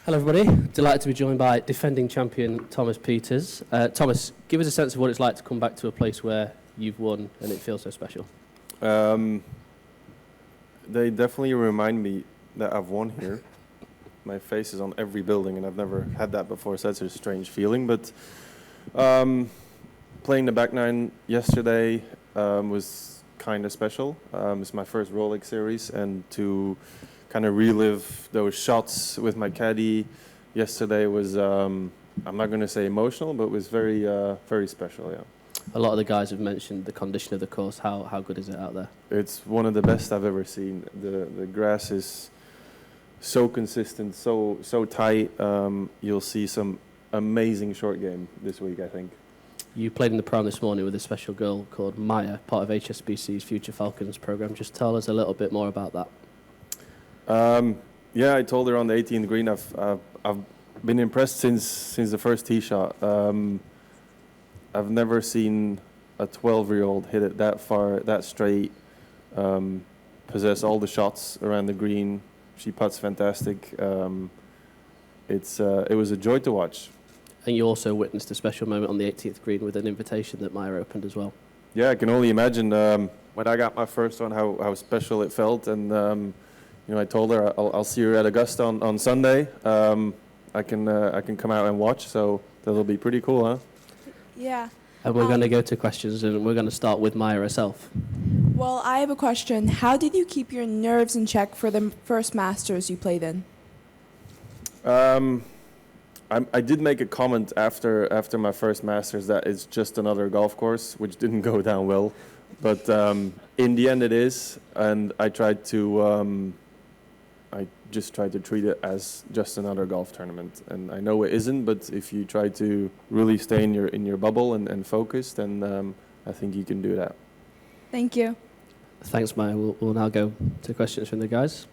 Hello everybody, delighted to be joined by defending champion Thomas Pieters. Thomas, give us a sense of what it's like to come back to a place where you've won and it feels so special. They definitely remind me that I've won here. My face is on every building and I've never had that before, so that's a strange feeling. But playing the back nine yesterday was kind of special. It's my first Rolex series, and to kind of relive those shots with my caddy yesterday was, I'm not going to say emotional, but was very, very special, yeah. A lot of the guys have mentioned the condition of the course. How good is it out there? It's one of the best I've ever seen. The grass is so consistent, so tight. You'll see some amazing short game this week, I think. You played in the Prime this morning with a special girl called Maya, part of HSBC's Future Falcons programme. Just tell us a little bit more about that. Yeah, I told her on the 18th green. I've been impressed since the first tee shot. I've never seen a 12-year-old hit it that far, that straight, possess all the shots around the green. She putts fantastic. It was a joy to watch. And you also witnessed a special moment on the 18th green with an invitation that Maya opened as well. Yeah, I can only imagine when I got my first one how special it felt. And I told her I'll see her at Augusta on Sunday. I can come out and watch, so that'll be pretty cool, huh? Yeah. And we're going to go to questions, and we're going to start with Maya herself. Well, I have a question. How did you keep your nerves in check for the first Masters you played in? I did make a comment after my first Masters that it's just another golf course, which didn't go down well. But in the end it is, and I just tried to treat it as just another golf tournament. And I know it isn't, but if you try to really stay in your bubble and focus, then I think you can do that. Thank you. Thanks, Maya. We'll now go to questions from the guys.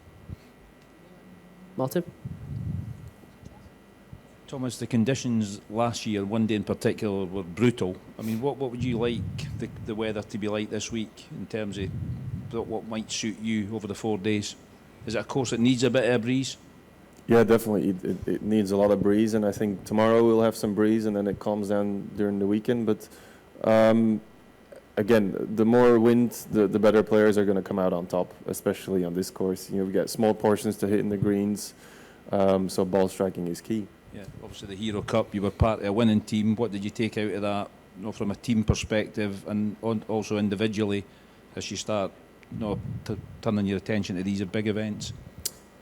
Martin? Thomas, the conditions last year, one day in particular, were brutal. I mean, what would you like the weather to be like this week in terms of what might suit you over the 4 days? Is it a course that needs a bit of a breeze? Yeah, definitely. It needs a lot of breeze, and I think tomorrow we'll have some breeze, and then it calms down during the weekend. But again, the more wind, the better players are going to come out on top, especially on this course. We get small portions to hit in the greens, so ball striking is key. Yeah, obviously the Hero Cup, you were part of a winning team. What did you take out of that, from a team perspective and also individually as you start turning your attention to these big events?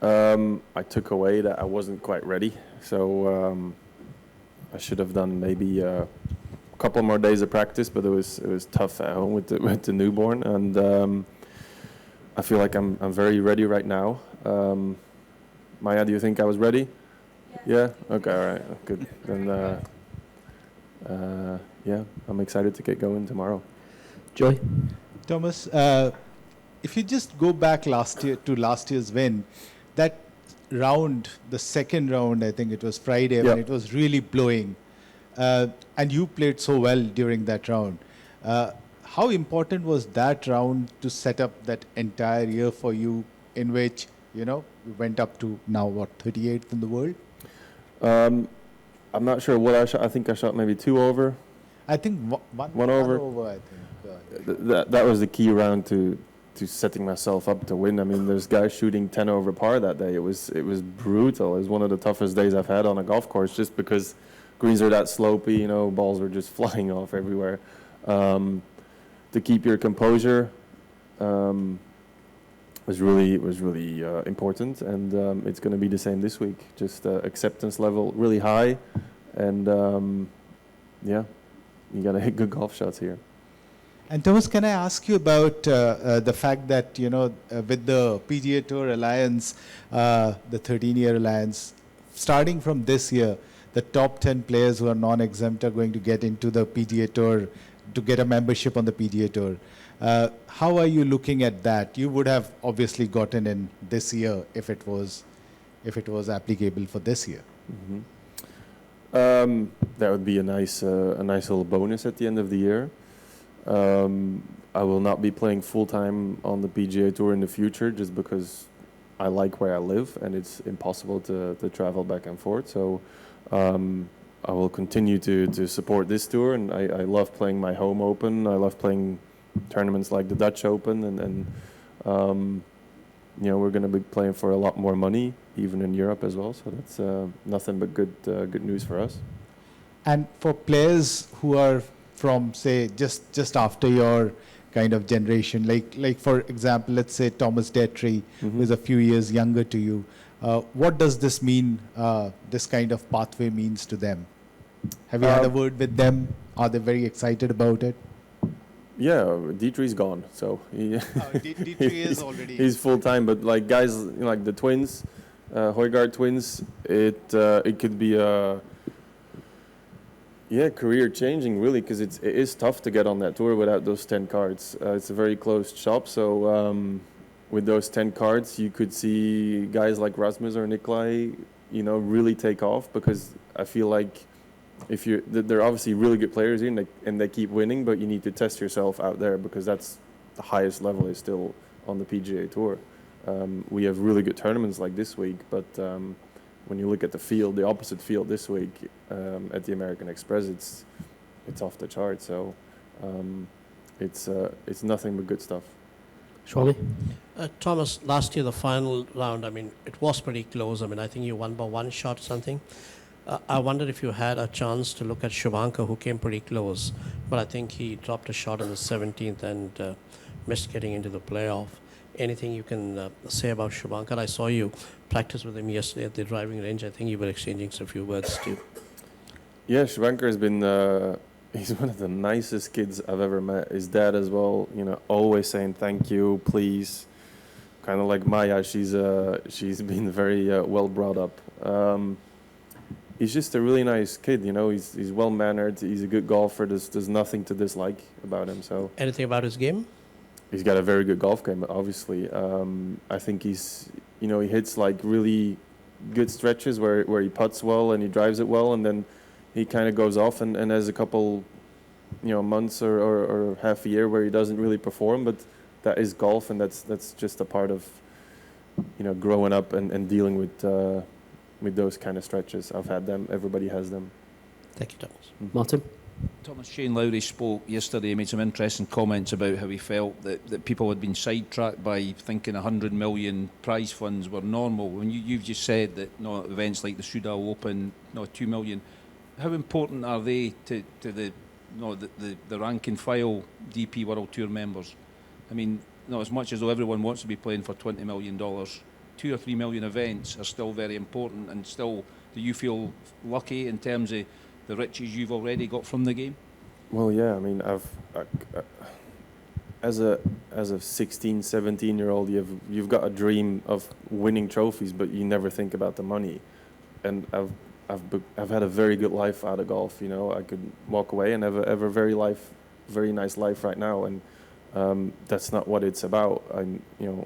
I took away that I wasn't quite ready, so I should have done maybe a couple more days of practice, but it was tough at home with the newborn, and I feel like I'm very ready right now. Maya, do you think I was ready? Yeah? Okay, all right, good. Then yeah, I'm excited to get going tomorrow. Joy? Thomas, if you just go back last year's win, that round, the second round, I think it was Friday, when it was really blowing, and you played so well during that round. How important was that round to set up that entire year for you, in which, you went up to now, 38th in the world? I'm not sure what I shot. I think I shot maybe 2 over. I think one over, I think. That was the key round to setting myself up to win. I mean, there's guys shooting 10 over par that day. It was brutal. It was one of the toughest days I've had on a golf course, just because greens are that slopey, balls were just flying off everywhere. To keep your composure was really important, and it's going to be the same this week. Just acceptance level really high, and yeah, you got to hit good golf shots here. And Thomas, can I ask you about the fact that, with the PGA Tour Alliance, the 13-year alliance, starting from this year, the top 10 players who are non-exempt are going to get into the PGA Tour to get a membership on the PGA Tour. How are you looking at that? You would have obviously gotten in this year if it was applicable for this year. Mm-hmm. That would be a nice little bonus at the end of the year. I will not be playing full-time on the PGA Tour in the future, just because I like where I live, and it's impossible to travel back and forth. So I will continue to support this tour, and I love playing my home open. I love playing tournaments like the Dutch Open, and we're going to be playing for a lot more money, even in Europe as well. So that's nothing but good news for us. And for players who are from, say, just after your kind of generation, like for example, let's say Thomas Detry, who is a few years younger to you, what does this mean, this kind of pathway means to them? Have you had a word with them? Are they very excited about it? Yeah, Detry's gone, so Detry is already... he's full-time, but like guys like the twins, Højgaard twins, it could be a... Yeah, career changing really, because it is tough to get on that tour without those 10 cards. It's a very closed shop, so with those 10 cards, you could see guys like Rasmus or Nikolai, really take off, because I feel like they're obviously really good players here, and they keep winning, but you need to test yourself out there, because that's the highest level is still on the PGA Tour. We have really good tournaments like this week, but when you look at the field, the opposite field this week at the American Express, it's off the chart. So it's nothing but good stuff. Shwami? Thomas, last year the final round, it was pretty close. I think you won by one shot or something. I wondered if you had a chance to look at Shubhankar, who came pretty close, but I think he dropped a shot on the 17th and missed getting into the playoff. Anything you can say about Shubhankar? I saw you practice with him yesterday at the driving range. I think you were exchanging a few words too. Yeah, Shubhankar has been, he's one of the nicest kids I've ever met. His dad as well, always saying thank you, please. Kind of like Maya, she's been very well brought up. He's just a really nice kid, he's well-mannered, he's a good golfer, there's nothing to dislike about him. So anything about his game? He's got a very good golf game, obviously. I think he's, he hits like really good stretches where he putts well and he drives it well, and then he kind of goes off and has a couple, months or half a year where he doesn't really perform, but that is golf, and that's just a part of, growing up and dealing with those kind of stretches. I've had them. Everybody has them. Thank you, Thomas. Martin? Thomas, Shane Lowry spoke yesterday, made some interesting comments about how he felt that people had been sidetracked by thinking 100 million prize funds were normal. When you've just said that events like the Sudal Open, 2 million, how important are they to the rank and file DP World Tour members? As much as though everyone wants to be playing for $20 million, 2 or 3 million events are still very important, and still, do you feel lucky in terms of the riches you've already got from the game? Well, yeah, as a 16, 17-year-old, you've got a dream of winning trophies, but you never think about the money. And I've had a very good life out of golf. I could walk away and have a very nice life right now, and that's not what it's about.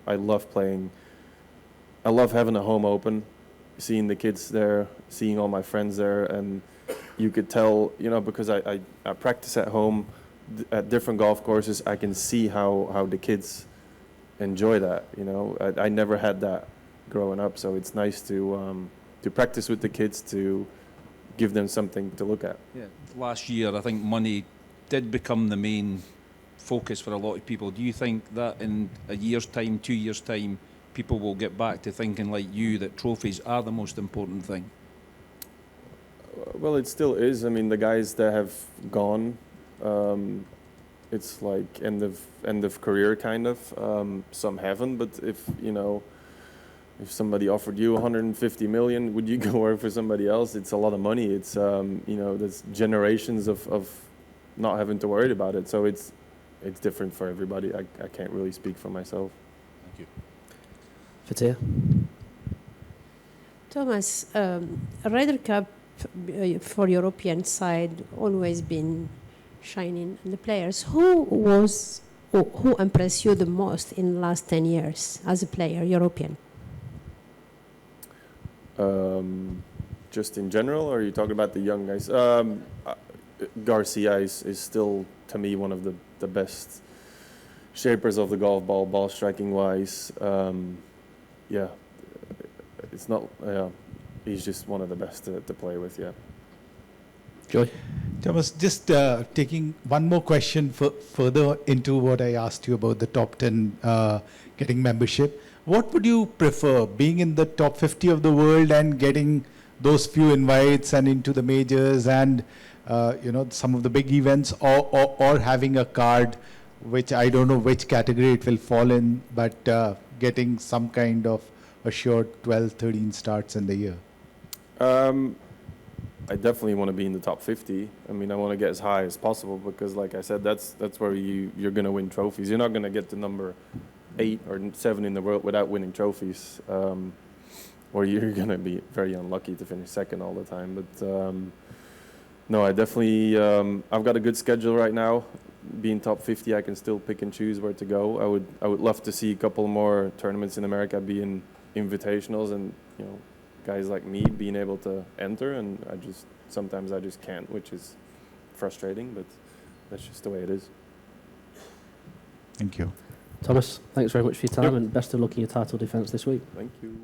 I love playing. I love having a home open, seeing the kids there, seeing all my friends there, and you could tell, because I practice at home at different golf courses, I can see how the kids enjoy that. I never had that growing up, so it's nice to practice with the kids, to give them something to look at. Yeah. Last year, I think money did become the main focus for a lot of people. Do you think that in a year's time, 2 years' time, people will get back to thinking like you, that trophies are the most important thing? Well, it still is. The guys that have gone, it's like end of career kind of. Some haven't, but if somebody offered you 150 million, would you go work for somebody else? It's a lot of money. It's there's generations of not having to worry about it. So it's different for everybody. I can't really speak for myself. Thank you. Fatia? Thomas, Ryder Cup for European side always been shining. The players, who impressed you the most in the last 10 years as a player, European? Just in general, or are you talking about the young guys? Garcia is still, to me, one of the best shapers of the golf ball striking wise. it's not. He's just one of the best to play with. Yeah. Joy? Thomas, just taking one more question further into what I asked you about the top 10 getting membership. What would you prefer, being in the top 50 of the world and getting those few invites and into the majors and some of the big events, or having a card, which I don't know which category it will fall in, but getting some kind of assured 12, 13 starts in the year? I definitely want to be in the top 50. I mean, I want to get as high as possible because, like I said, that's where you're going to win trophies. You're not going to get to number 8 or 7 in the world without winning trophies, or you're going to be very unlucky to finish second all the time. But no, I definitely, I've got a good schedule right now. Being top 50, I can still pick and choose where to go. I would love to see a couple more tournaments in America being invitationals, and guys like me being able to enter, and sometimes I just can't, which is frustrating, but that's just the way it is. Thank you. Thomas, thanks very much for your time, and best of luck in your title defence this week. Thank you.